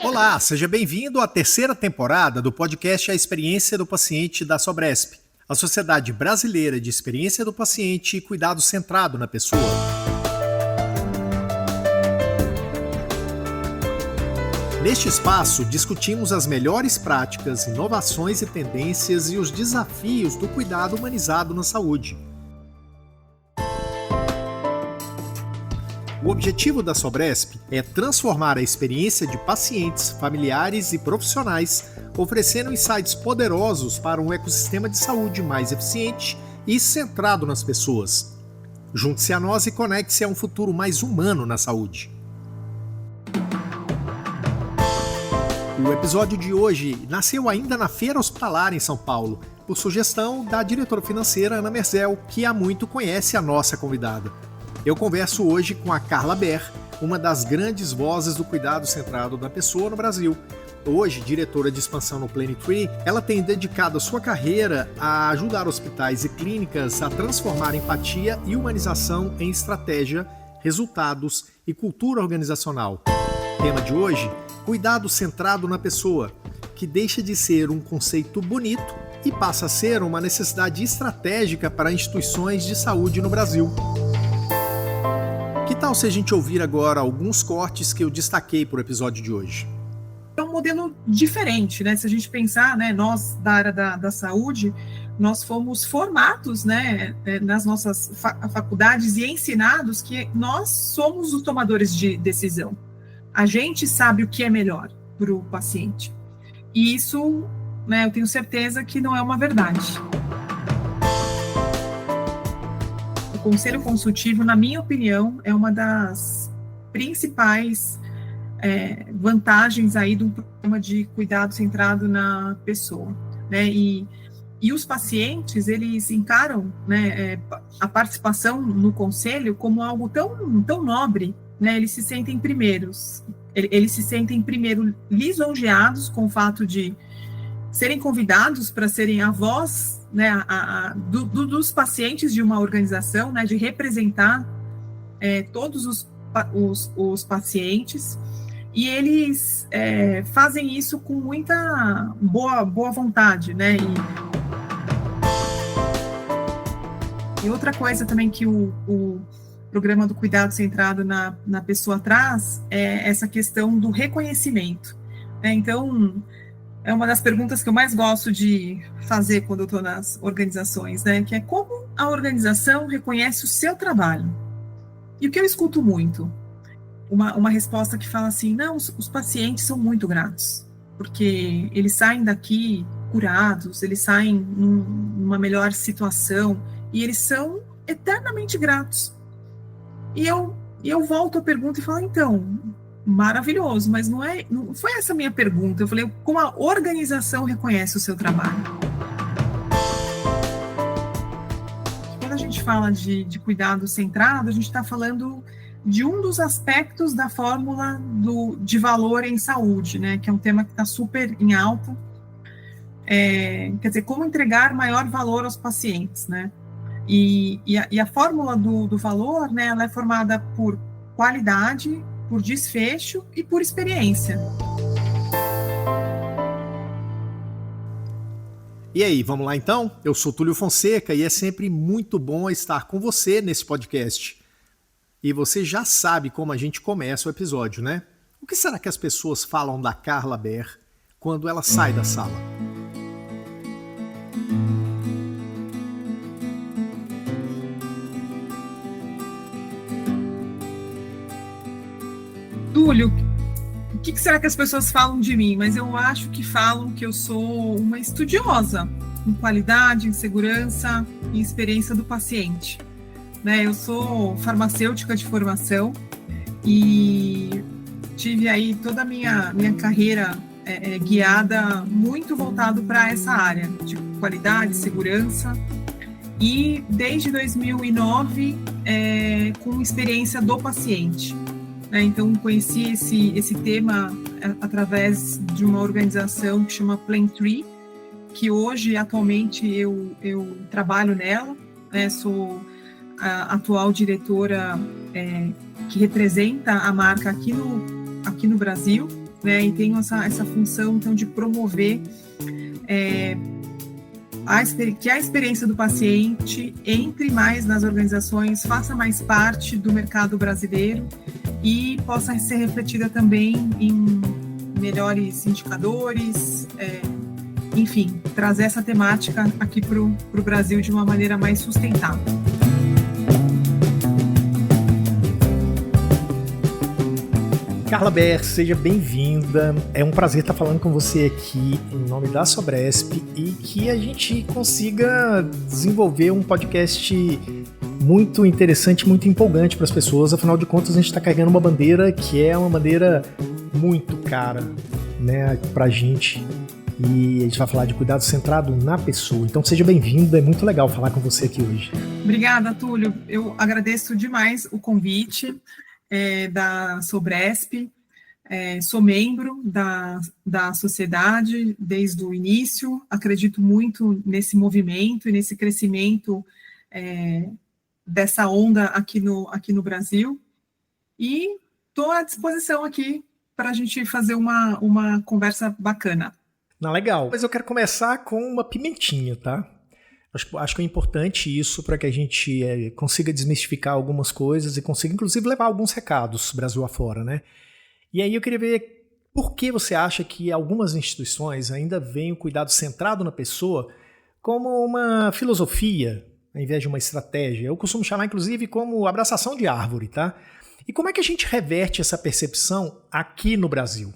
Olá, seja bem-vindo à terceira temporada do podcast A Experiência do Paciente da Sobresp, a Sociedade Brasileira de Experiência do Paciente e Cuidado Centrado na Pessoa. Neste espaço, discutimos as melhores práticas, inovações e tendências e os desafios do cuidado humanizado na saúde. O objetivo da Sobresp é transformar a experiência de pacientes, familiares e profissionais, oferecendo insights poderosos para um ecossistema de saúde mais eficiente e centrado nas pessoas. Junte-se a nós e conecte-se a um futuro mais humano na saúde. O episódio de hoje nasceu ainda na Feira Hospitalar em São Paulo, por sugestão da diretora financeira Ana Merzel, que há muito conhece a nossa convidada. Eu converso hoje com a Carla Ber, uma das grandes vozes do cuidado centrado da pessoa no Brasil. Hoje, diretora de expansão no Plenitree, ela tem dedicado a sua carreira a ajudar hospitais e clínicas a transformar empatia e humanização em estratégia, resultados e cultura organizacional. Tema de hoje, cuidado centrado na pessoa, que deixa de ser um conceito bonito e passa a ser uma necessidade estratégica para instituições de saúde no Brasil. Que tal se a gente ouvir agora alguns cortes que eu destaquei para o episódio de hoje? É um modelo diferente, né? Se a gente pensar, né, nós da área da saúde, nós fomos formados, né, nas nossas faculdades e ensinados que nós somos os tomadores de decisão. A gente sabe o que é melhor para o paciente. E isso, né, eu tenho certeza que não é uma verdade. O Conselho Consultivo, na minha opinião, é uma das principais vantagens aí de um programa de cuidado centrado na pessoa, né? E os pacientes, eles encaram, né, a participação no conselho como algo tão nobre, né? Eles se sentem primeiros, eles se sentem primeiro lisonjeados com o fato de serem convidados para serem a voz, né, dos pacientes de uma organização, né, de representar todos os pacientes, e eles fazem isso com muita boa vontade, né? E outra coisa também que o programa do cuidado centrado na pessoa traz é essa questão do reconhecimento, né? Então, é uma das perguntas que eu mais gosto de fazer quando eu estou nas organizações, né? Que é como a organização reconhece o seu trabalho. E o que eu escuto muito? Uma resposta que fala assim, não, os pacientes são muito gratos, porque eles saem daqui curados, eles saem numa melhor situação, e eles são eternamente gratos. E eu volto à pergunta e falo, então, maravilhoso, mas não foi essa a minha pergunta. Eu falei, como a organização reconhece o seu trabalho? Quando a gente fala de cuidado centrado, a gente está falando de um dos aspectos da fórmula de valor em saúde, né, que é um tema que está super em alta, quer dizer, como entregar maior valor aos pacientes, né, e a fórmula do valor, né, ela é formada por qualidade, por desfecho e por experiência. E aí, vamos lá então? Eu sou Túlio Fonseca e é sempre muito bom estar com você nesse podcast. E você já sabe como a gente começa o episódio, né? O que será que as pessoas falam da Carla Ber quando ela sai da sala? Túlio, o que será que as pessoas falam de mim? Mas eu acho que falam que eu sou uma estudiosa em qualidade, em segurança e experiência do paciente. Né, eu sou farmacêutica de formação e tive aí toda a minha carreira guiada muito voltado para essa área de qualidade, segurança, e desde 2009 com experiência do paciente. Né, então conheci esse tema através de uma organização que chama Plenitree, que hoje atualmente eu trabalho nela, né, sou a atual diretora que representa a marca aqui no Brasil, né, e tenho essa função, então, de promover que a experiência do paciente entre mais nas organizações, faça mais parte do mercado brasileiro e possa ser refletida também em melhores indicadores, enfim, trazer essa temática aqui para o Brasil de uma maneira mais sustentável. Carla Ber, seja bem-vinda. É um prazer estar falando com você aqui em nome da Sobresp e que a gente consiga desenvolver um podcast muito interessante, muito empolgante para as pessoas. Afinal de contas, a gente está carregando uma bandeira que é uma bandeira muito cara, né, para a gente. E a gente vai falar de cuidado centrado na pessoa. Então seja bem-vinda, é muito legal falar com você aqui hoje. Obrigada, Túlio. Eu agradeço demais o convite da Sobresp. Sou membro da sociedade desde o início, acredito muito nesse movimento e nesse crescimento dessa onda aqui no Brasil, e estou à disposição aqui para a gente fazer uma conversa bacana. Legal, mas eu quero começar com uma pimentinha, tá? Acho que é importante isso para que a gente consiga desmistificar algumas coisas e consiga, inclusive, levar alguns recados Brasil afora, né? E aí eu queria ver por que você acha que algumas instituições ainda veem o cuidado centrado na pessoa como uma filosofia, ao invés de uma estratégia. Eu costumo chamar, inclusive, como abraçação de árvore, tá? E como é que a gente reverte essa percepção aqui no Brasil?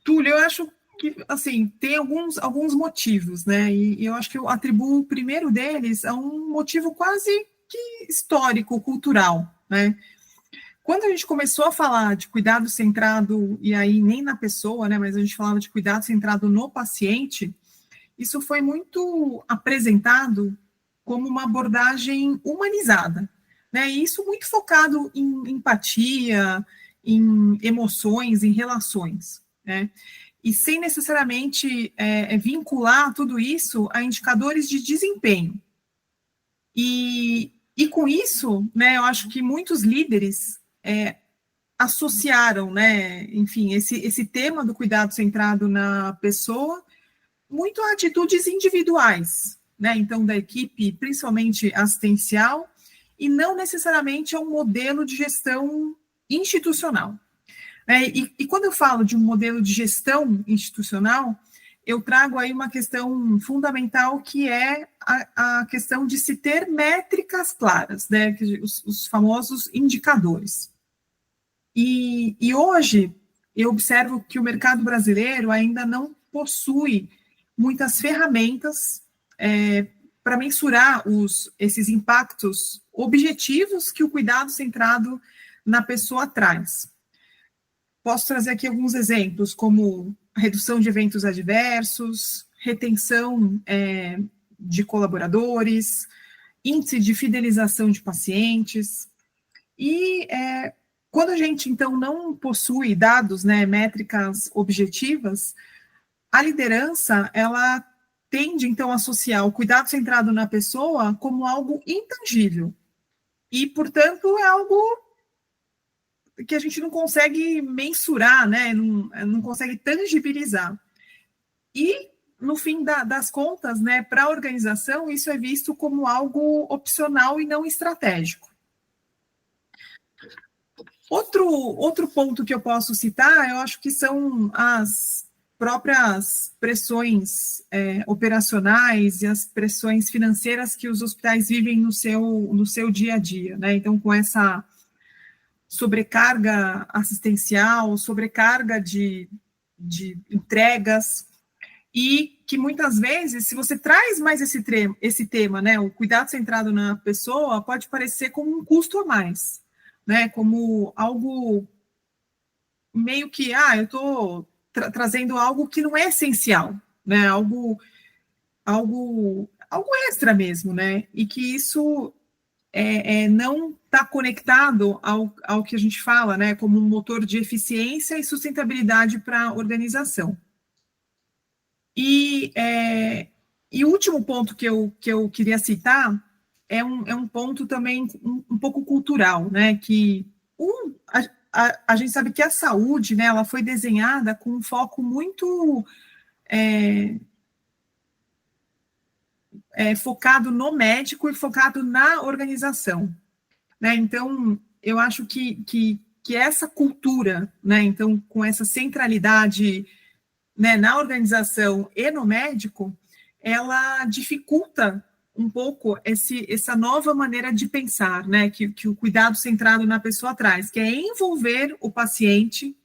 Túlio, eu acho que, assim, tem alguns motivos, né? E eu acho que eu atribuo o primeiro deles a um motivo quase que histórico, cultural, né? Quando a gente começou a falar de cuidado centrado, e aí nem na pessoa, né? Mas a gente falava de cuidado centrado no paciente, isso foi muito apresentado como uma abordagem humanizada, né? E isso muito focado em empatia, em emoções, em relações, né? E sem necessariamente vincular tudo isso a indicadores de desempenho. E com isso, né, eu acho que muitos líderes associaram, né, enfim, esse tema do cuidado centrado na pessoa muito a atitudes individuais, né, então da equipe, principalmente assistencial, e não necessariamente a um modelo de gestão institucional. E quando eu falo de um modelo de gestão institucional, eu trago aí uma questão fundamental, que é a questão de se ter métricas claras, né, os famosos indicadores. E hoje eu observo que o mercado brasileiro ainda não possui muitas ferramentas para mensurar esses impactos objetivos que o cuidado centrado na pessoa traz. Posso trazer aqui alguns exemplos, como redução de eventos adversos, retenção de colaboradores, índice de fidelização de pacientes. E quando a gente, então, não possui dados, né, métricas objetivas, a liderança, ela tende, então, a associar o cuidado centrado na pessoa como algo intangível. E, portanto, é algo que a gente não consegue mensurar, né? Não consegue tangibilizar. E, no fim das contas, né, para a organização, isso é visto como algo opcional e não estratégico. Outro ponto que eu posso citar, eu acho que são as próprias pressões operacionais e as pressões financeiras que os hospitais vivem no seu dia a dia, né? Então, com essa sobrecarga assistencial, sobrecarga de entregas, e que muitas vezes, se você traz mais esse tema, né, o cuidado centrado na pessoa, pode parecer como um custo a mais, né, como algo meio que, eu estou trazendo algo que não é essencial, né, algo extra mesmo, né, e que isso não está conectado ao que a gente fala, né, como um motor de eficiência e sustentabilidade para a organização. E o último ponto que eu queria citar é um ponto também um pouco cultural, né, que a gente sabe que a saúde, né, ela foi desenhada com um foco muito focado no médico e focado na organização, né? Então, eu acho que essa cultura, né, então, com essa centralidade, né, na organização e no médico, ela dificulta um pouco essa nova maneira de pensar, né, que o cuidado centrado na pessoa traz, que é envolver o paciente,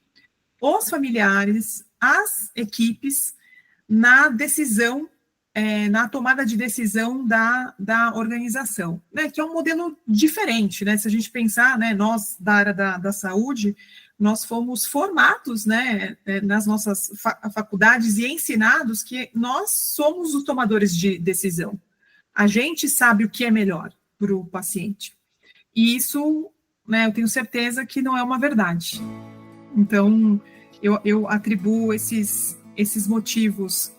os familiares, as equipes, na decisão, na tomada de decisão da organização, né, que é um modelo diferente, né, se a gente pensar, né, nós da área da saúde, nós fomos formados, né, nas nossas faculdades e ensinados que nós somos os tomadores de decisão. A gente sabe o que é melhor para o paciente. E isso, né, eu tenho certeza que não é uma verdade. Então, eu atribuo esses motivos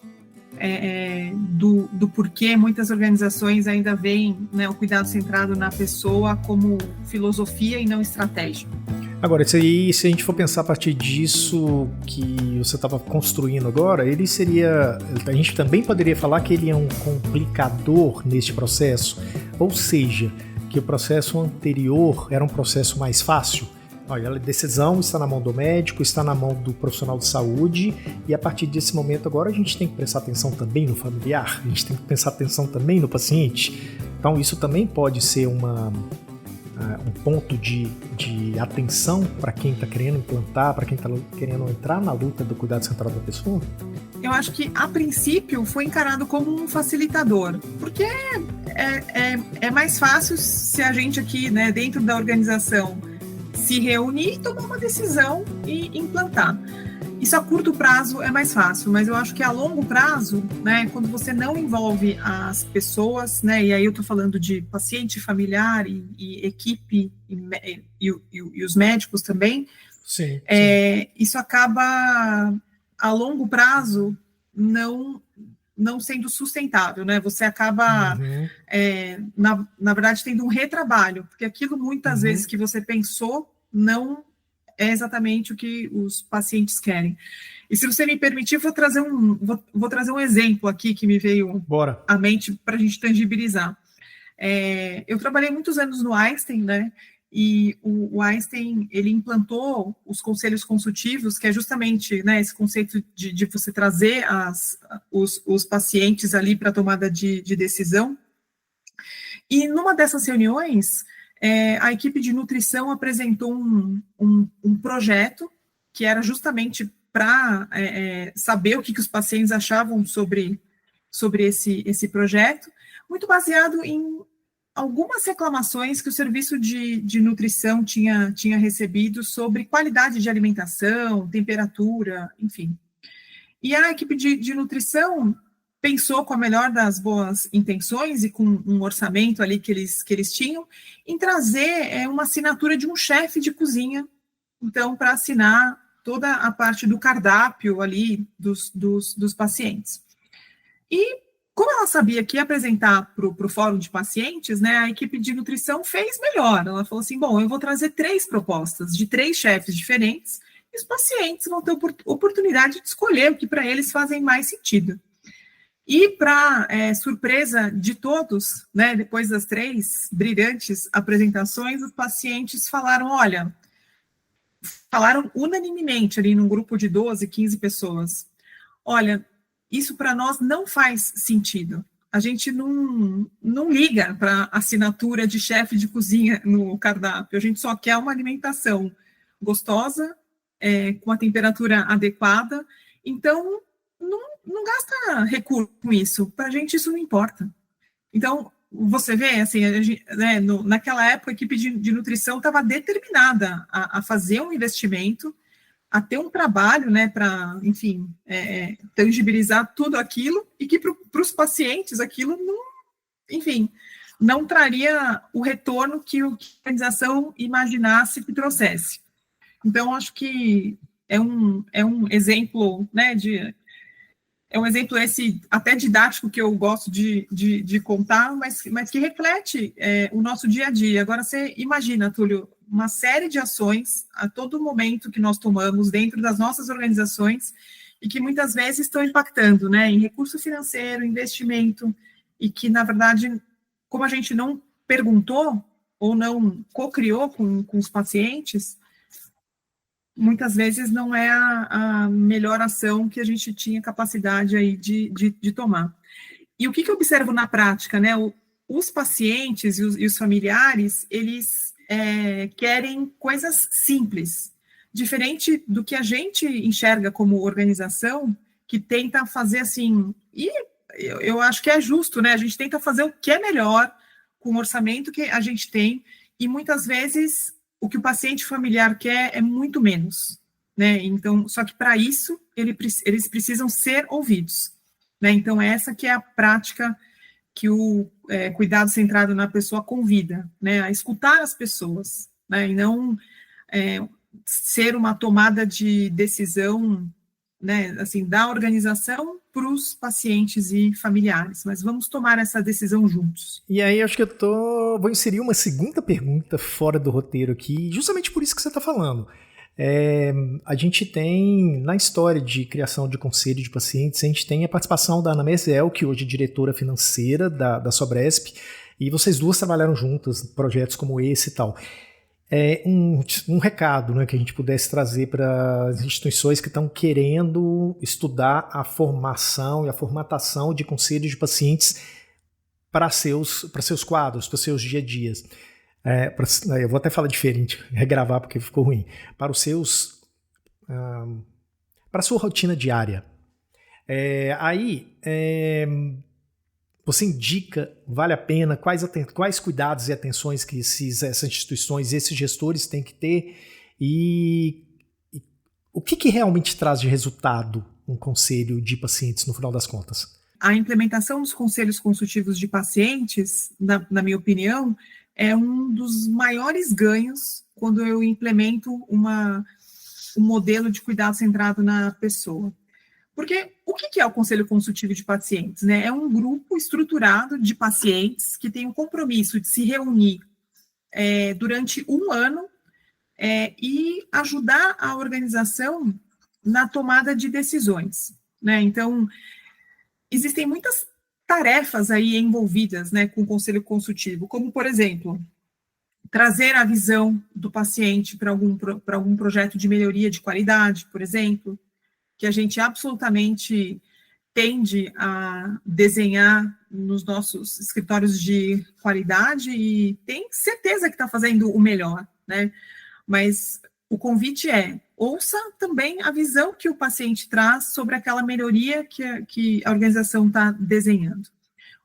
do porquê muitas organizações ainda veem, né, o cuidado centrado na pessoa como filosofia e não estratégia. Agora, isso aí, se a gente for pensar a partir disso que você estava construindo agora, ele seria... A gente também poderia falar que ele é um complicador neste processo, ou seja, que o processo anterior era um processo mais fácil. Olha, a decisão está na mão do médico, está na mão do profissional de saúde, e a partir desse momento agora a gente tem que prestar atenção também no familiar, a gente tem que prestar atenção também no paciente. Então isso também pode ser um ponto de atenção para quem está querendo implantar, para quem está querendo entrar na luta do cuidado central da pessoa? Eu acho que, a princípio, foi encarado como um facilitador, porque é mais fácil se a gente aqui, né, dentro da organização, se reunir e tomar uma decisão e implantar. Isso a curto prazo é mais fácil, mas eu acho que a longo prazo, né, quando você não envolve as pessoas, né, e aí eu estou falando de paciente, familiar e equipe e os médicos também, sim. Isso acaba, a longo prazo, não sendo sustentável, né? Você acaba, na verdade, tendo um retrabalho, porque aquilo muitas vezes que você pensou não é exatamente o que os pacientes querem. E se você me permitir, vou trazer um exemplo aqui que me veio à mente para a gente tangibilizar. Eu trabalhei muitos anos no Einstein, né? E o Einstein, ele implantou os conselhos consultivos, que é justamente, né, esse conceito de você trazer os pacientes ali para a tomada de decisão. E numa dessas reuniões, a equipe de nutrição apresentou um projeto que era justamente para saber o que os pacientes achavam sobre esse projeto, muito baseado em algumas reclamações que o serviço de nutrição tinha recebido sobre qualidade de alimentação, temperatura, enfim. E a equipe de nutrição pensou, com a melhor das boas intenções e com um orçamento ali que eles tinham, em trazer uma assinatura de um chefe de cozinha, então, para assinar toda a parte do cardápio ali dos pacientes. E como ela sabia que ia apresentar para o fórum de pacientes, né, a equipe de nutrição fez melhor. Ela falou assim, bom, eu vou trazer 3 propostas de 3 chefes diferentes e os pacientes vão ter oportunidade de escolher o que para eles fazem mais sentido. E para surpresa de todos, né, depois das 3 brilhantes apresentações, os pacientes falaram unanimemente ali num grupo de 12, 15 pessoas, olha, isso para nós não faz sentido. A gente não liga para a assinatura de chefe de cozinha no cardápio. A gente só quer uma alimentação gostosa, com a temperatura adequada. Então, não gasta recurso com isso. Para a gente isso não importa. Então, você vê, assim, né, naquela época a equipe de nutrição estava determinada a fazer um investimento, a ter um trabalho, né, para, enfim, tangibilizar tudo aquilo, e que para os pacientes aquilo não traria o retorno que a organização imaginasse que trouxesse. Então, acho que é um exemplo, né, É um exemplo esse até didático que eu gosto de contar, mas que reflete o nosso dia a dia. Agora, você imagina, Túlio, uma série de ações a todo momento que nós tomamos dentro das nossas organizações e que muitas vezes estão impactando, né, em recurso financeiro, investimento, e que, na verdade, como a gente não perguntou ou não co-criou com os pacientes, muitas vezes não é a melhor ação que a gente tinha capacidade aí de tomar. E o que eu observo na prática, né? Os pacientes e os familiares, eles querem coisas simples, diferente do que a gente enxerga como organização, que tenta fazer assim, e eu acho que é justo, né? A gente tenta fazer o que é melhor com o orçamento que a gente tem, e muitas vezes o que o paciente familiar quer é muito menos, né? Então, só que para isso eles precisam ser ouvidos, né? Então, essa que é a prática que o cuidado centrado na pessoa convida, né? A escutar as pessoas, né? E não ser uma tomada de decisão, né? Assim, da organização para os pacientes e familiares, mas vamos tomar essa decisão juntos. E aí, acho que vou inserir uma segunda pergunta fora do roteiro aqui, justamente por isso que você está falando. A gente tem, na história de criação de conselho de pacientes, a gente tem a participação da Ana Merzel, que hoje é diretora financeira da Sobresp, e vocês duas trabalharam juntas em projetos como esse e tal. Um recado, né, que a gente pudesse trazer para as instituições que estão querendo estudar a formação e a formatação de conselhos de pacientes para seus quadros, para seus dia a dias. Eu vou até falar diferente, regravar porque ficou ruim. Para a sua rotina diária. Você indica, vale a pena, quais cuidados e atenções que essas instituições, esses gestores têm que ter, e o que realmente traz de resultado um conselho de pacientes no final das contas? A implementação dos conselhos consultivos de pacientes, na minha opinião, é um dos maiores ganhos quando eu implemento um modelo de cuidado centrado na pessoa. Porque o que é o Conselho Consultivo de Pacientes? Né? É um grupo estruturado de pacientes que tem o compromisso de se reunir durante um ano e ajudar a organização na tomada de decisões. Né? Então, existem muitas tarefas aí envolvidas, né, com o Conselho Consultivo, como, por exemplo, trazer a visão do paciente para algum projeto de melhoria de qualidade, por exemplo, que a gente absolutamente tende a desenhar nos nossos escritórios de qualidade e tem certeza que está fazendo o melhor, né? Mas o convite ouça também a visão que o paciente traz sobre aquela melhoria que a organização está desenhando.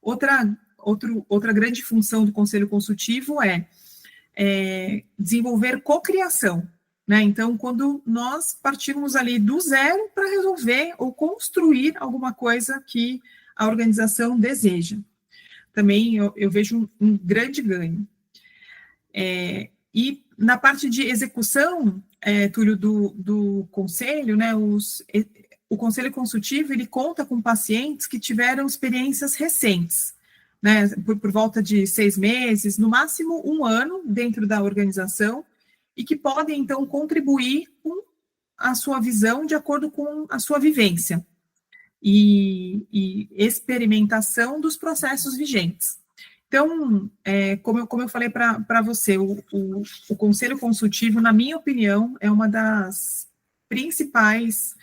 Outra grande função do Conselho Consultivo é desenvolver cocriação. Né? Então, quando nós partimos ali do zero para resolver ou construir alguma coisa que a organização deseja. Também eu vejo um grande ganho. E na parte de execução, Túlio, do conselho, né, o conselho consultivo, ele conta com pacientes que tiveram experiências recentes, né, por volta de 6 meses, no máximo 1 ano dentro da organização, e que podem, então, contribuir com a sua visão de acordo com a sua vivência e experimentação dos processos vigentes. Então, como eu falei para você, o Conselho Consultivo, na minha opinião, é uma das principais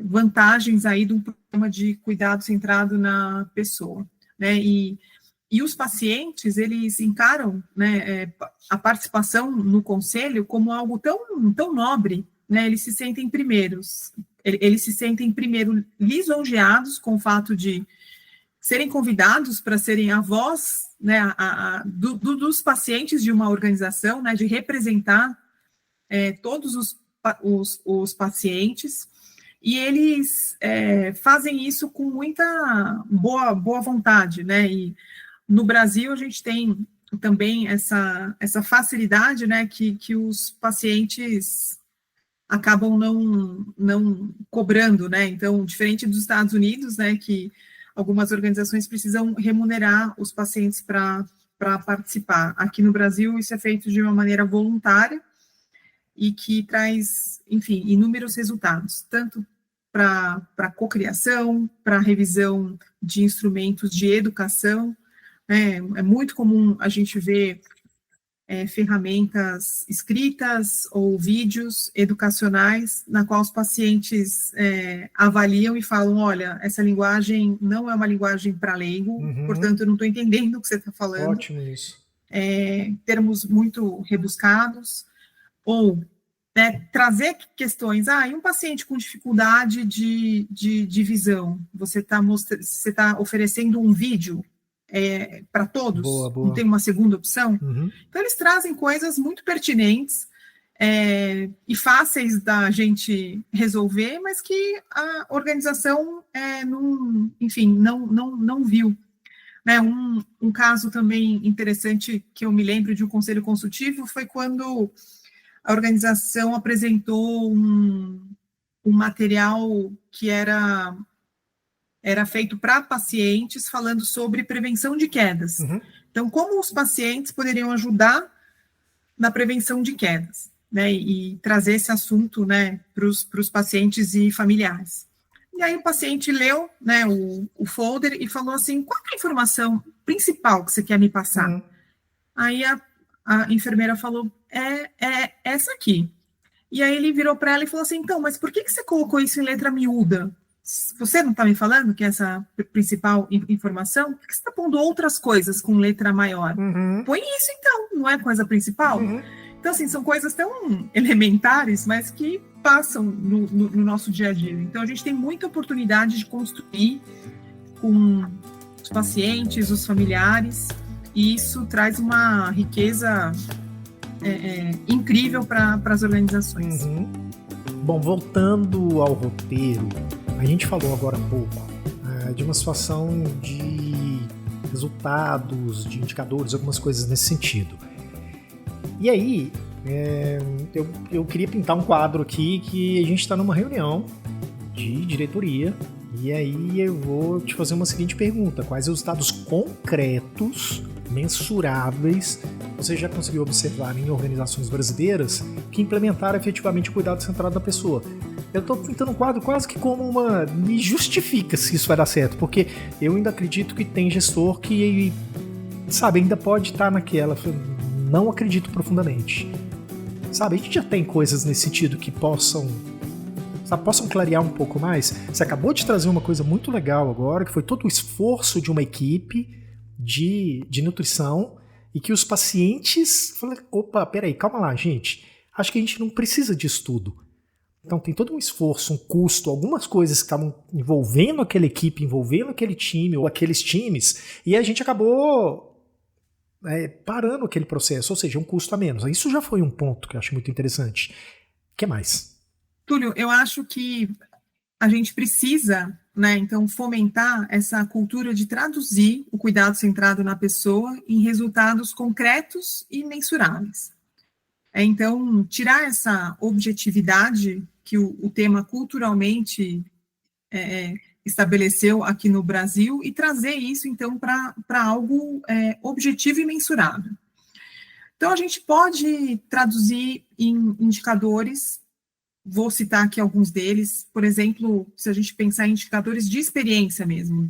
vantagens aí de um programa de cuidado centrado na pessoa, né, e os pacientes, eles encaram, né, a participação no conselho como algo tão nobre, né, eles se sentem primeiro lisonjeados com o fato de serem convidados para serem a voz, né, dos pacientes de uma organização, né, de representar todos os pacientes, e eles fazem isso com muita boa vontade, né, e no Brasil, a gente tem também essa facilidade, né, que os pacientes acabam não cobrando, né? Então, diferente dos Estados Unidos, né, que algumas organizações precisam remunerar os pacientes para participar. Aqui no Brasil, isso é feito de uma maneira voluntária e que traz, enfim, inúmeros resultados, tanto para cocriação, para revisão de instrumentos de educação. É muito comum a gente ver ferramentas escritas ou vídeos educacionais na qual os pacientes avaliam e falam, olha, essa linguagem não é uma linguagem para leigo, portanto eu não estou entendendo o que você está falando. Ótimo isso. Termos muito rebuscados, ou trazer questões, e um paciente com dificuldade de visão, você está oferecendo um vídeo para todos, boa. Não tem uma segunda opção? Então, eles trazem coisas muito pertinentes e fáceis da gente resolver, mas que a organização não viu. Um caso também interessante que eu me lembro de um conselho consultivo foi quando a organização apresentou um material que era feito para pacientes, falando sobre prevenção de quedas. Então, como os pacientes poderiam ajudar na prevenção de quedas, né, e trazer esse assunto, né, para os pacientes e familiares. E aí o paciente leu, né, o folder e falou assim, qual é a informação principal que você quer me passar? Aí a enfermeira falou, é essa aqui. E aí ele virou para ela e falou assim, então, mas por que você colocou isso em letra miúda? Você não está me falando que é essa principal informação? Por que você está pondo outras coisas com letra maior? Põe isso, então, não é coisa principal? Então, assim, são coisas tão elementares, mas que passam no nosso dia a dia. Então, a gente tem muita oportunidade de construir com os pacientes, os familiares, e isso traz uma riqueza incrível para as organizações. Bom, voltando ao roteiro, a gente falou agora há pouco de uma situação de resultados, de indicadores, algumas coisas nesse sentido. E aí, eu queria pintar um quadro aqui que a gente está numa reunião de diretoria, e aí eu vou te fazer uma seguinte pergunta: quais resultados concretos, mensuráveis, você já conseguiu observar em organizações brasileiras que implementaram efetivamente o cuidado centrado da pessoa? Eu estou pintando um quadro quase que como me justifica se isso vai dar certo, porque eu ainda acredito que tem gestor que, sabe, ainda pode estar naquela, não acredito profundamente. Sabe, a gente já tem coisas nesse sentido que possam clarear um pouco mais. Você acabou de trazer uma coisa muito legal agora, que foi todo o esforço de uma equipe de nutrição, e que os pacientes falaram, opa, peraí, calma lá, gente, acho que a gente não precisa disso tudo. Então tem todo um esforço, um custo, algumas coisas que estavam envolvendo aquela equipe, envolvendo aquele time ou aqueles times, e a gente acabou parando aquele processo, ou seja, um custo a menos. Isso já foi um ponto que eu acho muito interessante. O que mais? Túlio, eu acho que a gente precisa, né, então, fomentar essa cultura de traduzir o cuidado centrado na pessoa em resultados concretos e mensuráveis. Então, tirar essa objetividade que o tema culturalmente estabeleceu aqui no Brasil e trazer isso, então, para algo objetivo e mensurável. Então, a gente pode traduzir em indicadores. Vou citar aqui alguns deles, por exemplo, se a gente pensar em indicadores de experiência mesmo,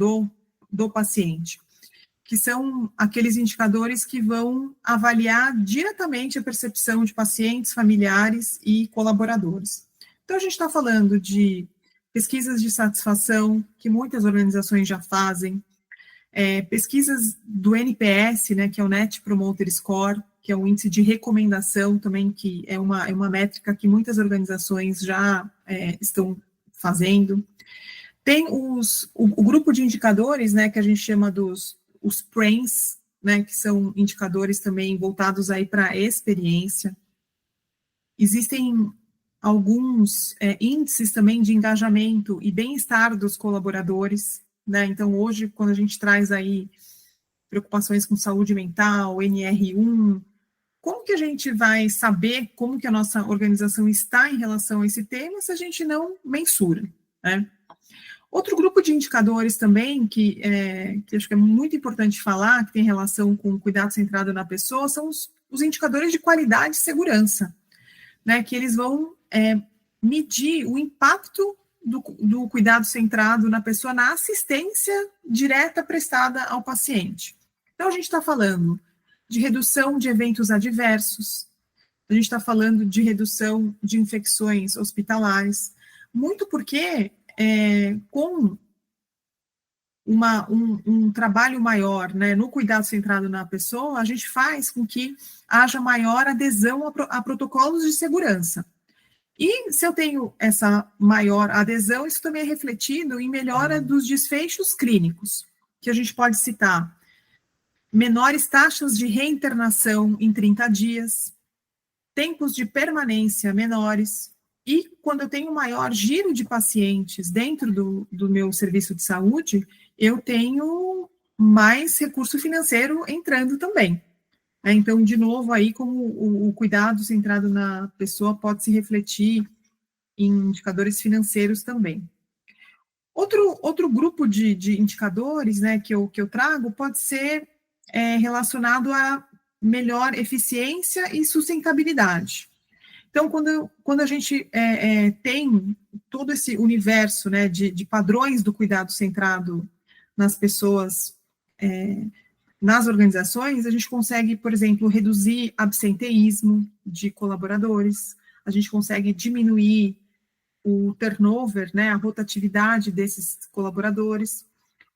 do paciente, que são aqueles indicadores que vão avaliar diretamente a percepção de pacientes, familiares e colaboradores. Então, a gente está falando de pesquisas de satisfação, que muitas organizações já fazem, pesquisas do NPS, né, que é o Net Promoter Score, que é um índice de recomendação também, que é uma métrica que muitas organizações já estão fazendo. Tem o grupo de indicadores, né, que a gente chama os PRAINS, né, que são indicadores também voltados aí para a experiência. Existem alguns índices também de engajamento e bem-estar dos colaboradores, né? Então, hoje, quando a gente traz aí preocupações com saúde mental, NR1, como que a gente vai saber como que a nossa organização está em relação a esse tema se a gente não mensura, né? Outro grupo de indicadores também, que acho que é muito importante falar, que tem relação com o cuidado centrado na pessoa, são os indicadores de qualidade e segurança, né, que eles vão medir o impacto do cuidado centrado na pessoa na assistência direta prestada ao paciente. Então, a gente está falando de redução de eventos adversos, a gente está falando de redução de infecções hospitalares, muito porque com um trabalho maior, né, no cuidado centrado na pessoa, a gente faz com que haja maior adesão a protocolos de segurança. E se eu tenho essa maior adesão, isso também é refletido em melhora dos desfechos clínicos, que a gente pode citar menores taxas de reinternação em 30 dias, tempos de permanência menores, e quando eu tenho maior giro de pacientes dentro do meu serviço de saúde, eu tenho mais recurso financeiro entrando também. Então, de novo, aí como o cuidado centrado na pessoa pode se refletir em indicadores financeiros também. Outro grupo de indicadores, né, que eu trago pode ser relacionado a melhor eficiência e sustentabilidade. Então, quando a gente tem todo esse universo, né, de padrões do cuidado centrado nas pessoas, nas organizações, a gente consegue, por exemplo, reduzir absenteísmo de colaboradores, a gente consegue diminuir o turnover, né, a rotatividade desses colaboradores.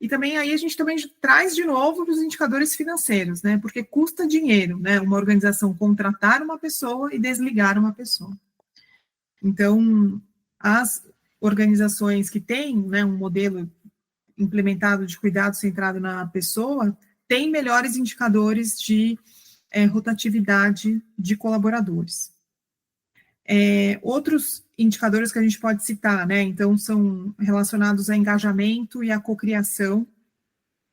E também aí a gente também traz de novo os indicadores financeiros, né? Porque custa dinheiro, né? Uma organização contratar uma pessoa e desligar uma pessoa. Então, as organizações que têm, né, um modelo implementado de cuidado centrado na pessoa têm melhores indicadores de rotatividade de colaboradores. Outros indicadores que a gente pode citar, né, então, são relacionados a engajamento e a cocriação,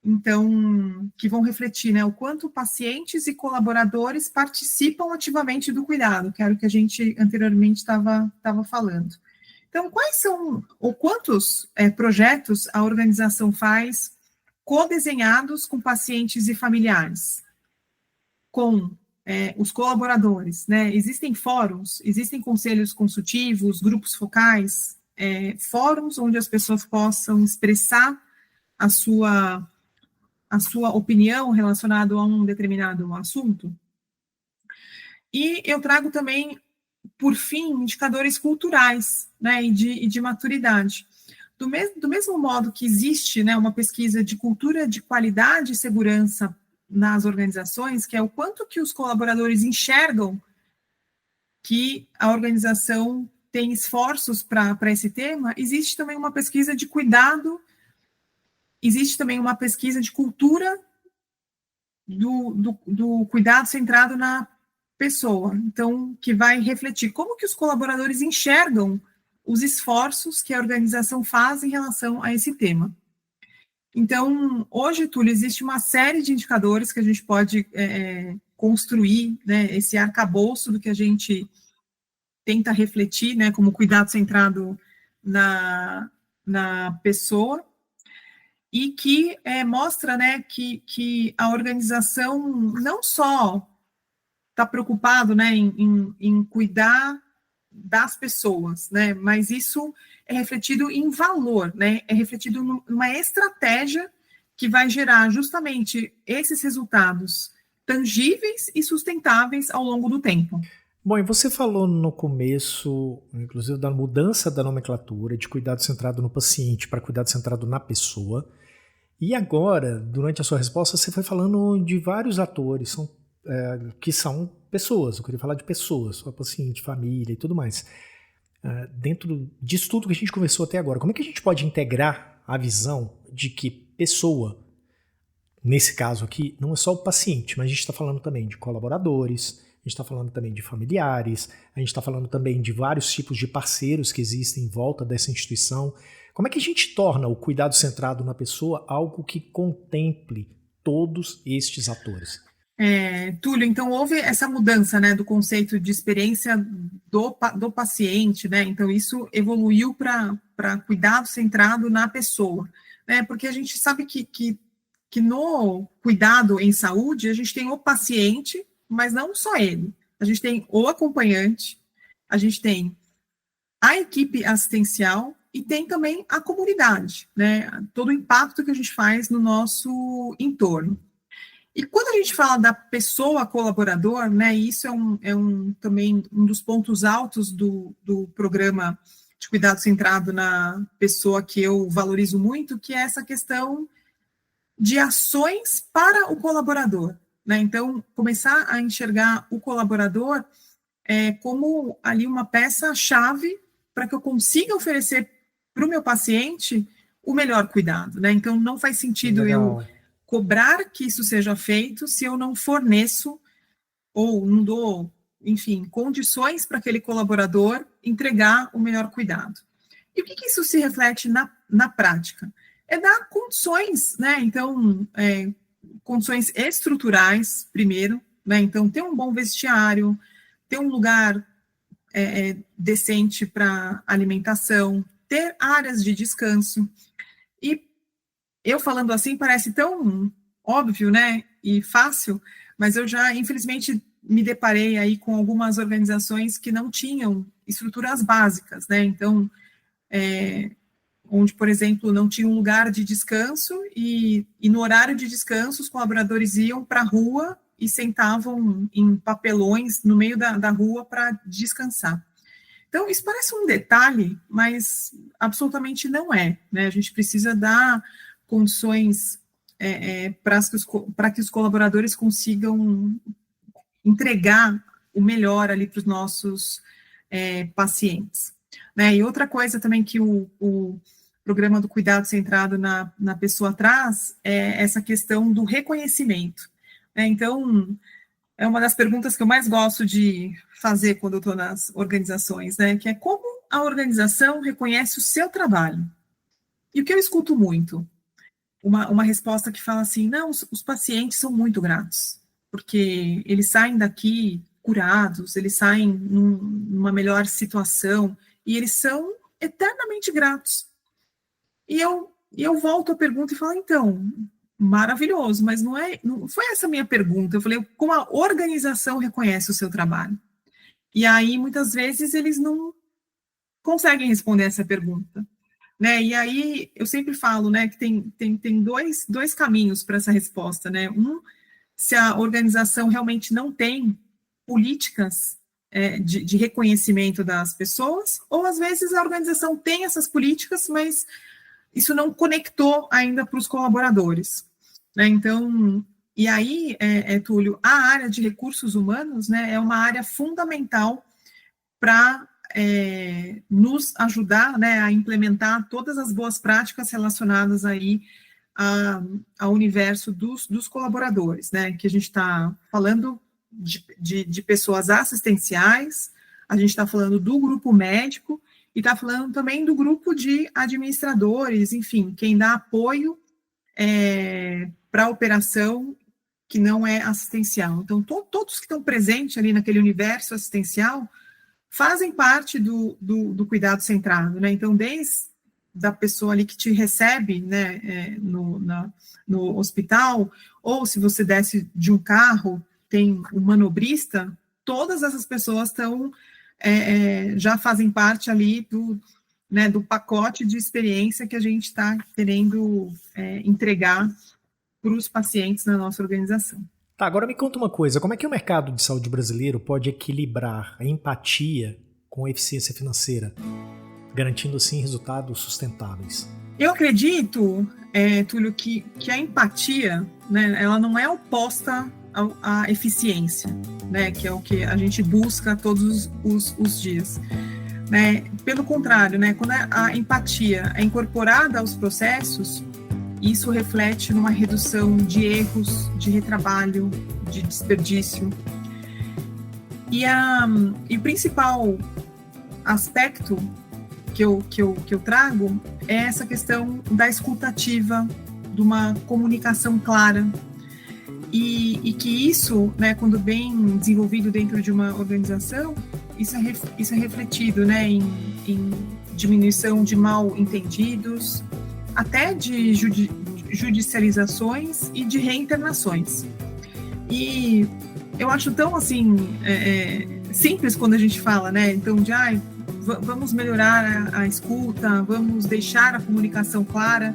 então, que vão refletir, né, o quanto pacientes e colaboradores participam ativamente do cuidado, que era o que a gente anteriormente estava falando. Então, quais são, ou quantos projetos a organização faz co-desenhados com pacientes e familiares, com os colaboradores, né? Existem fóruns, existem conselhos consultivos, grupos focais, fóruns onde as pessoas possam expressar a sua opinião relacionada a um determinado assunto. E eu trago também, por fim, indicadores culturais, né, e de maturidade. Do mesmo modo que existe, né, uma pesquisa de cultura de qualidade e segurança nas organizações, que é o quanto que os colaboradores enxergam que a organização tem esforços para esse tema, existe também uma pesquisa de cuidado, existe também uma pesquisa de cultura do cuidado centrado na pessoa, então, que vai refletir como que os colaboradores enxergam os esforços que a organização faz em relação a esse tema. Então, hoje, Túlio, existe uma série de indicadores que a gente pode construir, né, esse arcabouço do que a gente tenta refletir, né, como cuidado centrado na pessoa, e que mostra, né, que a organização não só está preocupado, né, em cuidar das pessoas, né, mas isso é refletido em valor, né, é refletido numa estratégia que vai gerar justamente esses resultados tangíveis e sustentáveis ao longo do tempo. Bom, e você falou no começo, inclusive, da mudança da nomenclatura de cuidado centrado no paciente para cuidado centrado na pessoa, e agora, durante a sua resposta, você foi falando de vários atores, que são pessoas, eu queria falar de pessoas, paciente, família e tudo mais. Dentro disso tudo que a gente conversou até agora, como é que a gente pode integrar a visão de que pessoa, nesse caso aqui, não é só o paciente, mas a gente está falando também de colaboradores, a gente está falando também de familiares, a gente está falando também de vários tipos de parceiros que existem em volta dessa instituição. Como é que a gente torna o cuidado centrado na pessoa algo que contemple todos estes atores? Túlio, então houve essa mudança, né, do conceito de experiência do paciente, né, então isso evoluiu para cuidado centrado na pessoa, né, porque a gente sabe que no cuidado em saúde, a gente tem o paciente, mas não só ele, a gente tem o acompanhante, a gente tem a equipe assistencial e tem também a comunidade, né, todo o impacto que a gente faz no nosso entorno. E quando a gente fala da pessoa colaborador, né, isso também um dos pontos altos do programa de cuidado centrado na pessoa que eu valorizo muito, que é essa questão de ações para o colaborador, né? Então, começar a enxergar o colaborador como ali uma peça-chave para que eu consiga oferecer para o meu paciente o melhor cuidado, né? Então, não faz sentido Legal. eu cobrar que isso seja feito se eu não forneço ou não dou, enfim, condições para aquele colaborador entregar o melhor cuidado. E o que isso se reflete na prática? É dar condições, né? Então, condições estruturais, primeiro, né? Então, ter um bom vestiário, ter um lugar decente para alimentação, ter áreas de descanso. E eu falando assim parece tão óbvio, né, e fácil, mas eu já, infelizmente, me deparei aí com algumas organizações que não tinham estruturas básicas, né, então, onde, por exemplo, não tinha um lugar de descanso e no horário de descanso os colaboradores iam para a rua e sentavam em papelões no meio da rua para descansar. Então, isso parece um detalhe, mas absolutamente não é, né, a gente precisa dar condições para que os colaboradores consigam entregar o melhor ali para os nossos pacientes. Né? E outra coisa também que o programa do cuidado centrado na pessoa traz é essa questão do reconhecimento. Né? Então, é uma das perguntas que eu mais gosto de fazer quando eu estou nas organizações, né? Que é como a organização reconhece o seu trabalho. E o que eu escuto muito? Uma resposta que fala assim, não, os pacientes são muito gratos, porque eles saem daqui curados, eles saem numa melhor situação, e eles são eternamente gratos. E eu volto à pergunta e falo, então, maravilhoso, mas não foi essa a minha pergunta. Eu falei, como a organização reconhece o seu trabalho? E aí, muitas vezes, eles não conseguem responder essa pergunta. Né, e aí eu sempre falo, né, que tem dois caminhos para essa resposta, né, se a organização realmente não tem políticas de reconhecimento das pessoas, ou às vezes a organização tem essas políticas, mas isso não conectou ainda para os colaboradores, né, então, e aí, Túlio, a área de recursos humanos, né, é uma área fundamental para nos ajudar, né, a implementar todas as boas práticas relacionadas aí ao universo dos colaboradores, né, que a gente está falando de pessoas assistenciais, a gente está falando do grupo médico e está falando também do grupo de administradores, enfim, quem dá apoio para a operação que não é assistencial. Então, todos que estão presentes ali naquele universo assistencial fazem parte do cuidado centrado, né? Então, desde da pessoa ali que te recebe, né, no hospital, ou se você desce de um carro, tem um manobrista, todas essas pessoas já fazem parte ali do pacote de experiência que a gente está querendo entregar para os pacientes na nossa organização. Tá, agora me conta uma coisa, como é que o mercado de saúde brasileiro pode equilibrar a empatia com a eficiência financeira, garantindo assim resultados sustentáveis? Eu acredito, Túlio, que a empatia, né, ela não é oposta à eficiência, né, que é o que a gente busca todos os dias. Né? Pelo contrário, né, quando a empatia é incorporada aos processos, isso reflete numa redução de erros, de retrabalho, de desperdício. E o principal aspecto que eu trago é essa questão da escuta ativa, de uma comunicação clara. e que isso, né, quando bem desenvolvido dentro de uma organização, isso é refletido, né, em diminuição de mal entendidos, até de judicializações e de reinternações. E eu acho tão, assim, simples quando a gente fala, né, então, vamos melhorar a escuta, vamos deixar a comunicação clara,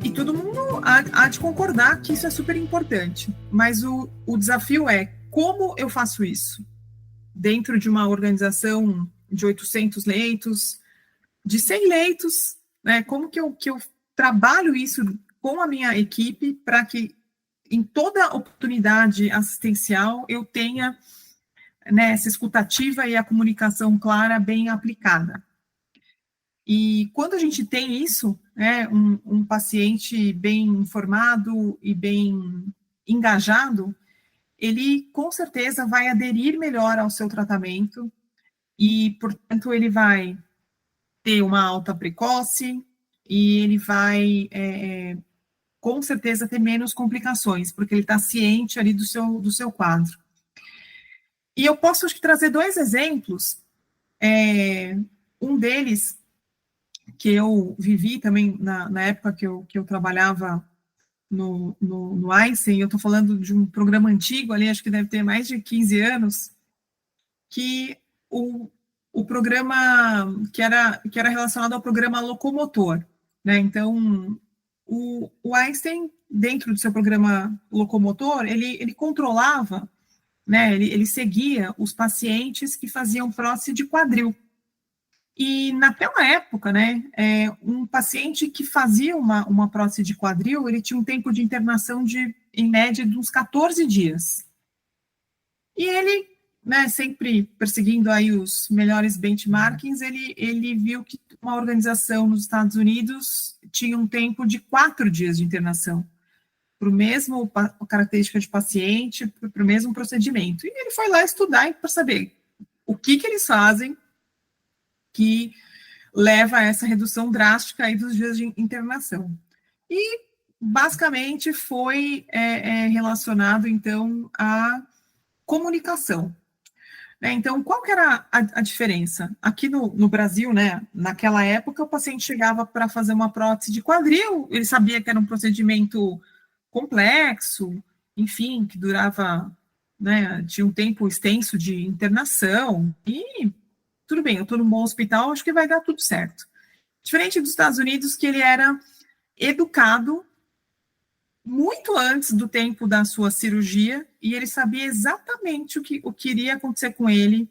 e todo mundo há de concordar que isso é super importante, mas o desafio é como eu faço isso dentro de uma organização de 800 leitos, de 100 leitos, né? Como que eu trabalho isso com a minha equipe para que em toda oportunidade assistencial eu tenha, né, essa escutativa e a comunicação clara bem aplicada. E quando a gente tem isso, né, um paciente bem informado e bem engajado, ele com certeza vai aderir melhor ao seu tratamento e, portanto, ele vai ter uma alta precoce e ele vai, com certeza, ter menos complicações, porque ele está ciente ali do seu quadro. E eu posso, acho que, trazer 2 exemplos. Um deles, que eu vivi também na época que eu trabalhava no Einstein, eu estou falando de um programa antigo ali, acho que deve ter mais de 15 anos, que o programa que era relacionado ao programa locomotor, né? Então, o Einstein, dentro do seu programa locomotor, ele controlava, né? Ele seguia os pacientes que faziam prótese de quadril. E naquela época, né, um paciente que fazia uma prótese de quadril, ele tinha um tempo de internação em média, de uns 14 dias. E ele, né, sempre perseguindo aí os melhores benchmarkings, ele viu que uma organização nos Estados Unidos tinha um tempo de 4 dias de internação, para o mesmo característica de paciente, para o mesmo procedimento. E ele foi lá estudar para saber o que eles fazem que leva a essa redução drástica aí dos dias de internação. E, basicamente, foi relacionado, então, à comunicação. Então, qual que era a diferença? Aqui no Brasil, né, naquela época, o paciente chegava para fazer uma prótese de quadril, ele sabia que era um procedimento complexo, enfim, que durava, né, tinha um tempo extenso de internação, e tudo bem, eu estou num bom hospital, acho que vai dar tudo certo. Diferente dos Estados Unidos, que ele era educado muito antes do tempo da sua cirurgia, e ele sabia exatamente o que iria acontecer com ele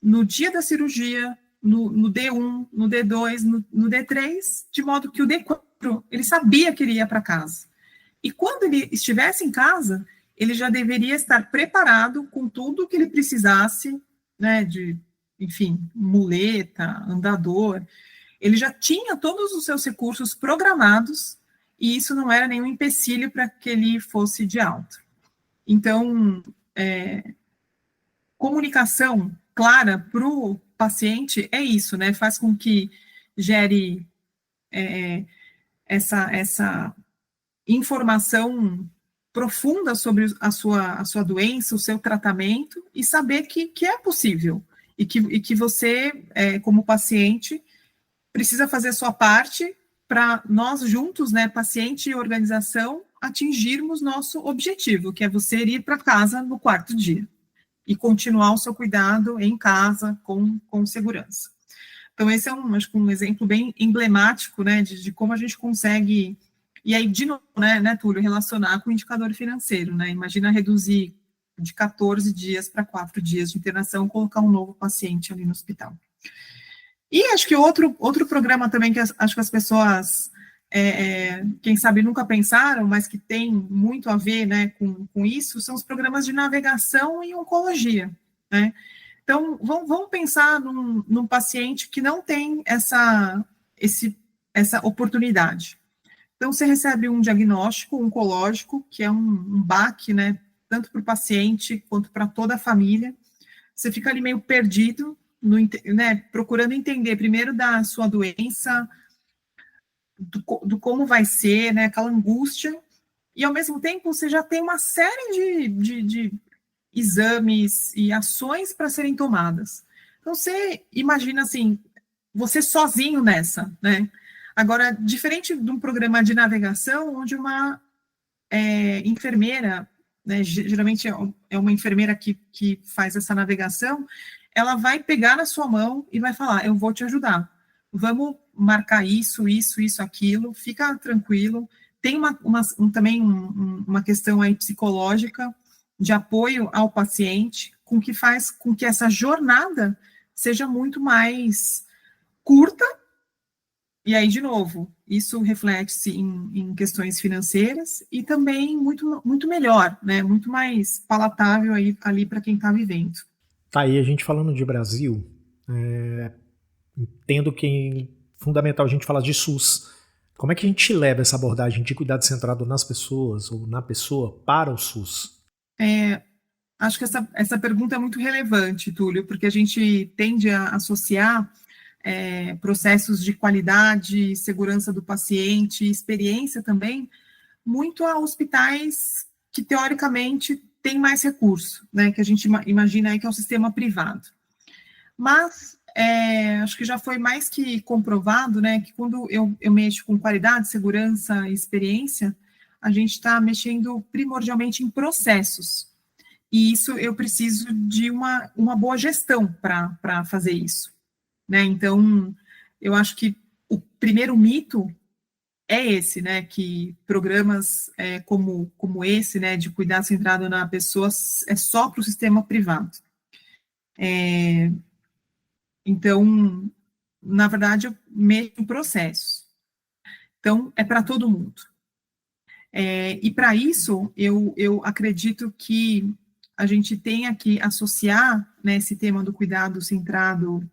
no dia da cirurgia, no D1, no D2, no D3, de modo que o D4, ele sabia que ele ia para casa. E quando ele estivesse em casa, ele já deveria estar preparado com tudo o que ele precisasse, né, enfim, muleta, andador, ele já tinha todos os seus recursos programados e isso não era nenhum empecilho para que ele fosse de alta. Então, comunicação clara para o paciente é isso, né? Faz com que gere essa informação profunda sobre a sua doença, o seu tratamento e saber que é possível. E que você, como paciente, precisa fazer a sua parte para nós juntos, né, paciente e organização, atingirmos nosso objetivo, que é você ir para casa no 4º dia e continuar o seu cuidado em casa com segurança. Então, esse é acho que um exemplo bem emblemático, né, de como a gente consegue, e aí, de novo, né, Túlio, relacionar com o indicador financeiro, né, imagina reduzir de 14 dias para 4 dias de internação, colocar um novo paciente ali no hospital. E acho que outro programa também que acho que as pessoas, quem sabe, nunca pensaram, mas que tem muito a ver, né, com isso, são os programas de navegação em oncologia, né? Então, vamos pensar num paciente que não tem essa oportunidade. Então, você recebe um diagnóstico oncológico, que é um baque, né, tanto para o paciente quanto para toda a família. Você fica ali meio perdido, né, procurando entender primeiro da sua doença, do como vai ser, né, aquela angústia, e ao mesmo tempo você já tem uma série de exames e ações para serem tomadas. Então você imagina assim, você sozinho nessa, né? Agora, diferente de um programa de navegação, onde uma enfermeira, né, geralmente é uma enfermeira que faz essa navegação, ela vai pegar na sua mão e vai falar, eu vou te ajudar, vamos marcar isso, aquilo, fica tranquilo. Tem também uma questão aí psicológica de apoio ao paciente, com que faz com que essa jornada seja muito mais curta. E aí, de novo, isso reflete-se em questões financeiras e também muito melhor, né? Muito mais palatável ali para quem está vivendo. Tá aí a gente falando de Brasil, entendo que é fundamental a gente falar de SUS. Como é que a gente leva essa abordagem de cuidado centrado nas pessoas ou na pessoa para o SUS? Acho que essa pergunta é muito relevante, Túlio, porque a gente tende a associar processos de qualidade, segurança do paciente, experiência também, muito a hospitais que, teoricamente, têm mais recurso, né, que a gente imagina aí que é um sistema privado. Mas acho que já foi mais que comprovado, né, que quando eu mexo com qualidade, segurança e experiência, a gente está mexendo primordialmente em processos. E isso eu preciso de uma boa gestão para fazer isso, né? Então, eu acho que o primeiro mito é esse, né? Que programas como esse, né, de cuidado centrado na pessoa, é só para o sistema privado. Então, na verdade, eu mexo em processos. Então, é para todo mundo. E para isso, eu acredito que a gente tenha que associar, né, esse tema do cuidado centrado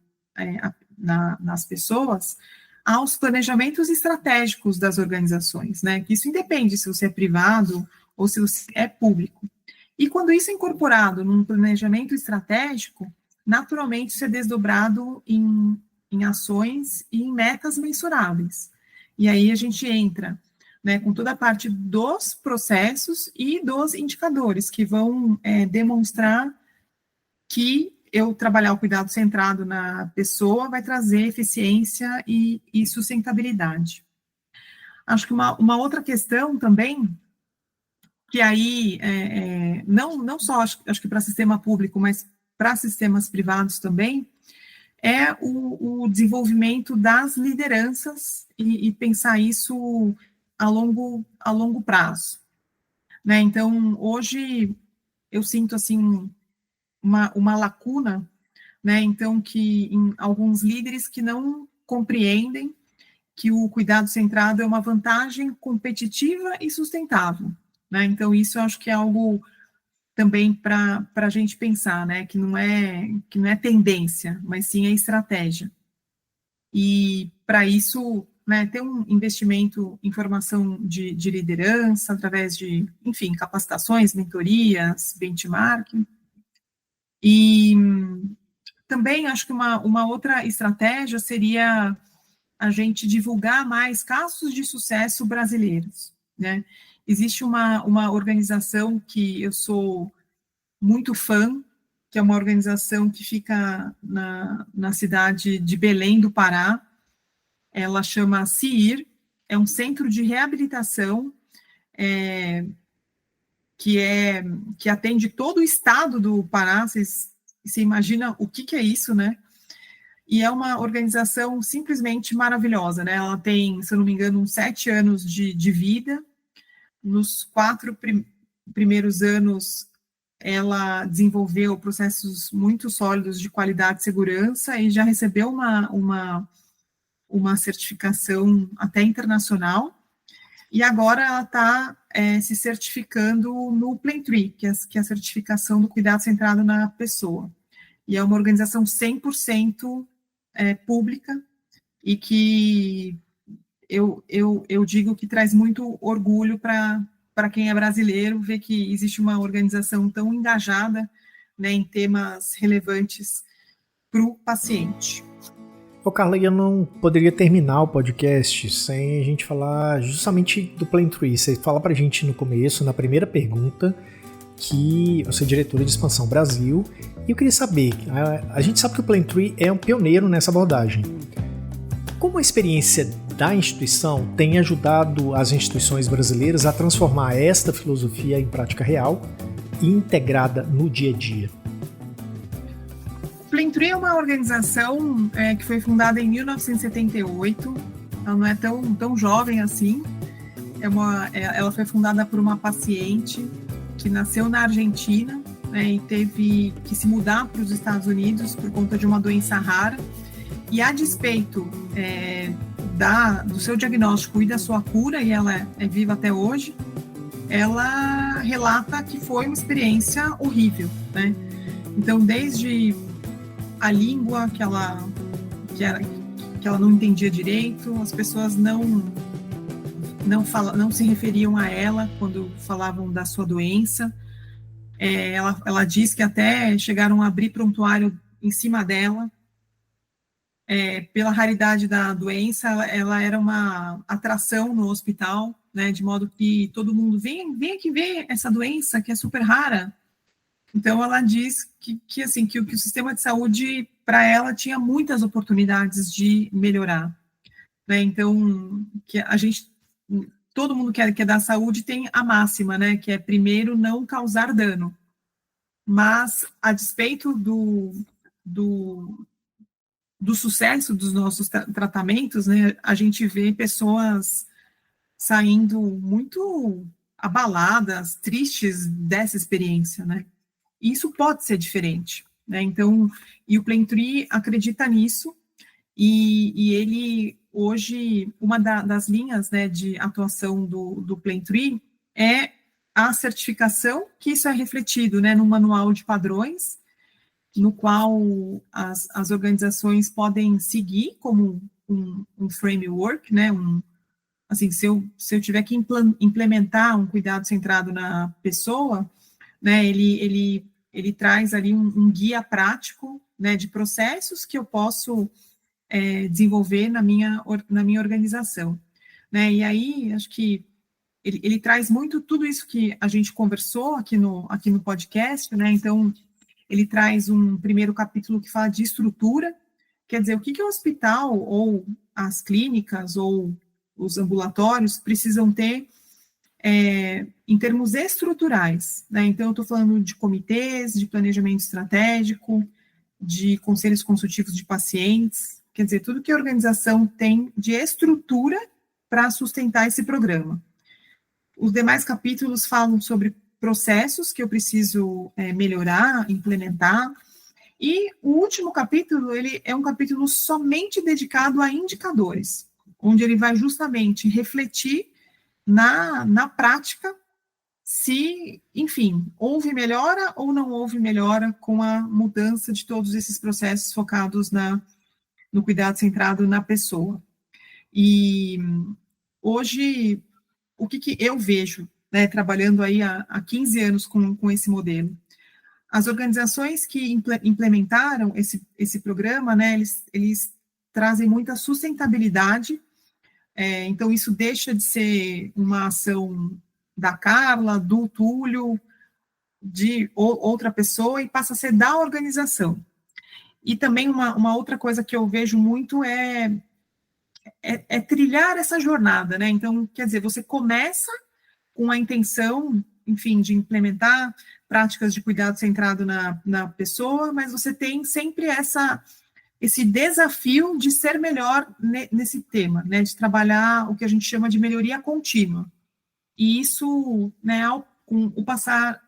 nas pessoas aos planejamentos estratégicos das organizações, né? Que isso independe se você é privado ou se você é público. E quando isso é incorporado num planejamento estratégico, naturalmente isso é desdobrado em ações e em metas mensuráveis. E aí a gente entra, né, com toda a parte dos processos e dos indicadores, que vão demonstrar que eu trabalhar o cuidado centrado na pessoa vai trazer eficiência e sustentabilidade. Acho que uma outra questão também, que aí, não só acho que para sistema público, mas para sistemas privados também, é o desenvolvimento das lideranças e pensar isso a longo prazo, né? Então, hoje eu sinto assim uma lacuna, né? Então, que em alguns líderes que não compreendem que o cuidado centrado é uma vantagem competitiva e sustentável, né? Então, isso eu acho que é algo também para a gente pensar, né? Que não é tendência, mas sim é estratégia. E para isso, né, ter um investimento em formação de liderança, através de, enfim, capacitações, mentorias, benchmarking. E também acho que uma outra estratégia seria a gente divulgar mais casos de sucesso brasileiros, né? Existe uma organização que eu sou muito fã, que é uma organização que fica na cidade de Belém do Pará. Ela chama CIR, é um centro de reabilitação que atende todo o estado do Pará. Você imagina o que é isso, né? E é uma organização simplesmente maravilhosa, né? Ela tem, se eu não me engano, uns 7 anos de vida. Nos 4 primeiros anos, ela desenvolveu processos muito sólidos de qualidade e segurança e já recebeu uma certificação até internacional. E agora ela está se certificando no Plentree, que é a certificação do cuidado centrado na pessoa. E é uma organização 100% pública e que eu digo que traz muito orgulho para quem é brasileiro ver que existe uma organização tão engajada, né, em temas relevantes para o paciente. Ô Carla, eu não poderia terminar o podcast sem a gente falar justamente do Plantry. Você fala pra gente no começo, na primeira pergunta, que você é diretora de Expansão Brasil, e eu queria saber, a gente sabe que o Plantry é um pioneiro nessa abordagem. Como a experiência da instituição tem ajudado as instituições brasileiras a transformar esta filosofia em prática real e integrada no dia a dia? O Plantry é uma organização que foi fundada em 1978, ela não é tão jovem assim, ela foi fundada por uma paciente que nasceu na Argentina, né, e teve que se mudar para os Estados Unidos por conta de uma doença rara, e a despeito do seu diagnóstico e da sua cura, e ela é viva até hoje, ela relata que foi uma experiência horrível, né? Então, desde a língua que ela não entendia direito, as pessoas não se referiam a ela quando falavam da sua doença. Ela diz que até chegaram a abrir prontuário em cima dela. Pela raridade da doença, ela era uma atração no hospital, né, de modo que todo mundo vem aqui ver essa doença que é super rara. Então, ela diz que o sistema de saúde, para ela, tinha muitas oportunidades de melhorar, né? Então, que todo mundo que é da saúde tem a máxima, né? Que é, primeiro, não causar dano. Mas, a despeito do sucesso dos nossos tratamentos, né? A gente vê pessoas saindo muito abaladas, tristes dessa experiência, né? Isso pode ser diferente, né? Então, e o Plantry acredita nisso, e ele, hoje, uma das linhas, né, de atuação do Plantry é a certificação, que isso é refletido, né, no manual de padrões, no qual as organizações podem seguir como um framework, né, assim, se eu tiver que implementar um cuidado centrado na pessoa, né, ele traz ali um guia prático, né, de processos que eu posso desenvolver na minha organização, né, e aí acho que ele traz muito tudo isso que a gente conversou aqui no podcast, né, então ele traz um primeiro capítulo que fala de estrutura, quer dizer, o que o hospital ou as clínicas ou os ambulatórios precisam ter em termos estruturais, né? Então, eu estou falando de comitês, de planejamento estratégico, de conselhos consultivos de pacientes, quer dizer, tudo que a organização tem de estrutura para sustentar esse programa. Os demais capítulos falam sobre processos que eu preciso melhorar, implementar, e o último capítulo, ele é um capítulo somente dedicado a indicadores, onde ele vai justamente refletir na prática, se, enfim, houve melhora ou não houve melhora com a mudança de todos esses processos focados no cuidado centrado na pessoa. E hoje, o que eu vejo, né, trabalhando aí há 15 anos com esse modelo? As organizações que implementaram esse programa, né, eles trazem muita sustentabilidade. Então, isso deixa de ser uma ação da Carla, do Túlio, de outra pessoa, e passa a ser da organização. E também uma outra coisa que eu vejo muito é trilhar essa jornada, né? Então, quer dizer, você começa com a intenção, enfim, de implementar práticas de cuidado centrado na pessoa, mas você tem sempre esse desafio de ser melhor nesse tema, né, de trabalhar o que a gente chama de melhoria contínua. E isso, né, com o passar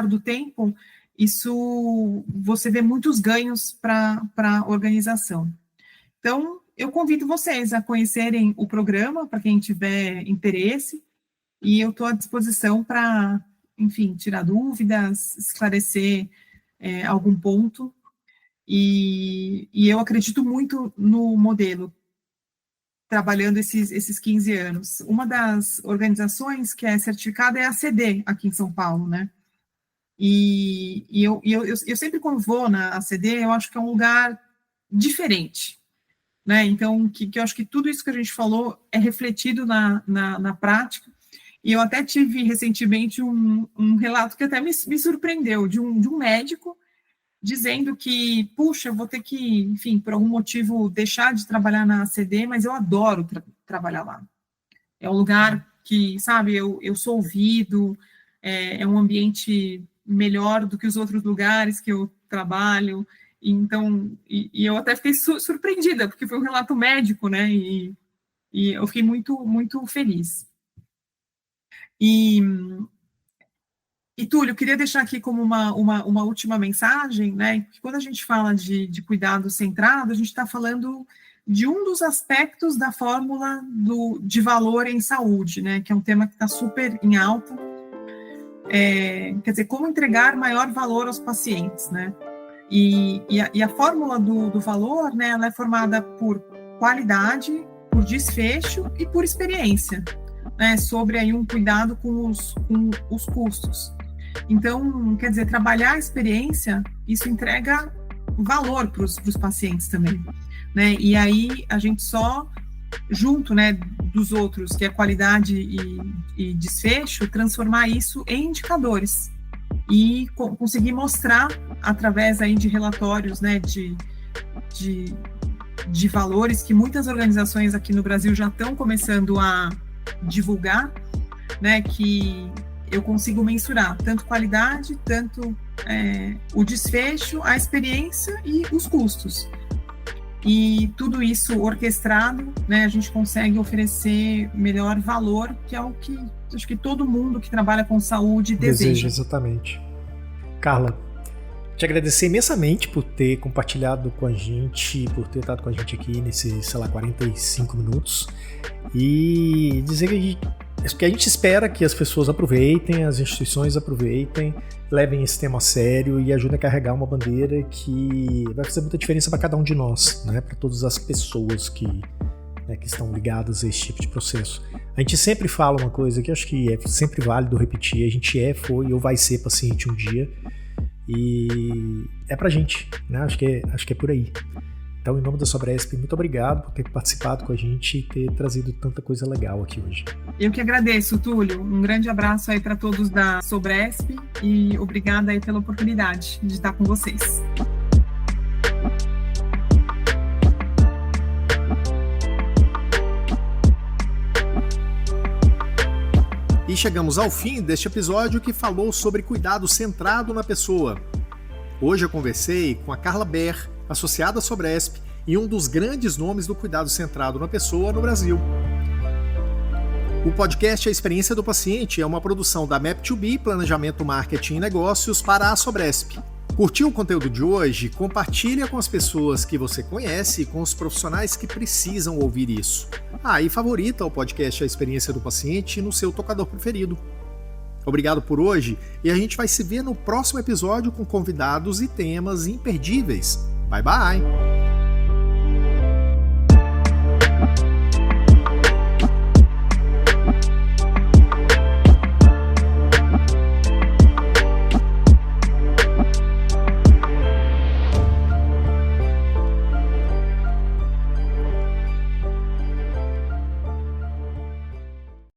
do tempo, isso você vê muitos ganhos para a organização. Então, eu convido vocês a conhecerem o programa, para quem tiver interesse, e eu estou à disposição para, enfim, tirar dúvidas, esclarecer algum ponto. E eu acredito muito no modelo, trabalhando esses 15 anos. Uma das organizações que é certificada é a CD, aqui em São Paulo, né? E eu sempre, quando vou na ACD, eu acho que é um lugar diferente. né? Então, que eu acho que tudo isso que a gente falou é refletido na prática. E eu até tive recentemente um relato que até me surpreendeu, de um médico dizendo que, puxa, eu vou ter que, enfim, por algum motivo, deixar de trabalhar na ACD, mas eu adoro trabalhar lá. É um lugar que, sabe, eu sou ouvido, é um ambiente melhor do que os outros lugares que eu trabalho. Então, e eu até fiquei surpreendida, porque foi um relato médico, né, e eu fiquei muito, muito feliz. E Túlio, queria deixar aqui como uma última mensagem, né, que quando a gente fala de cuidado centrado, a gente está falando de um dos aspectos da fórmula de valor em saúde, né, que é um tema que está super em alta, quer dizer, como entregar maior valor aos pacientes, né, e a fórmula do valor, né, ela é formada por qualidade, por desfecho e por experiência, né, sobre aí um cuidado com os custos. Então, quer dizer, trabalhar a experiência, isso entrega valor para os pacientes também, né, e aí a gente só, junto, né, dos outros, que é qualidade e desfecho, transformar isso em indicadores e conseguir mostrar, através aí de relatórios, né, de valores que muitas organizações aqui no Brasil já estão começando a divulgar, né, que eu consigo mensurar tanto qualidade, tanto o desfecho, a experiência e os custos. E tudo isso orquestrado, né, a gente consegue oferecer melhor valor, que é o que acho que todo mundo que trabalha com saúde deseja. Exatamente. Carla, te agradecer imensamente por ter compartilhado com a gente, por ter estado com a gente aqui nesses, 45 minutos, e dizer que a gente espera que as pessoas aproveitem, as instituições aproveitem, levem esse tema a sério e ajudem a carregar uma bandeira que vai fazer muita diferença para cada um de nós, né? Para todas as pessoas que estão ligadas a esse tipo de processo. A gente sempre fala uma coisa que acho que é sempre válido repetir: a gente foi ou vai ser paciente um dia, e é pra gente, né? Acho que é por aí. Então, em nome da Sobresp, muito obrigado por ter participado com a gente e ter trazido tanta coisa legal aqui hoje. Eu que agradeço, Túlio. Um grande abraço aí para todos da Sobresp e obrigada aí pela oportunidade de estar com vocês. E chegamos ao fim deste episódio que falou sobre cuidado centrado na pessoa. Hoje eu conversei com a Carla Ber, associada à Sobresp e um dos grandes nomes do cuidado centrado na pessoa no Brasil. O podcast A Experiência do Paciente é uma produção da Map2B, Planejamento, Marketing e Negócios para a Sobresp. Curtiu o conteúdo de hoje? Compartilha com as pessoas que você conhece e com os profissionais que precisam ouvir isso. E favorita o podcast A Experiência do Paciente no seu tocador preferido. Obrigado por hoje e a gente vai se ver no próximo episódio com convidados e temas imperdíveis. Bye, bye!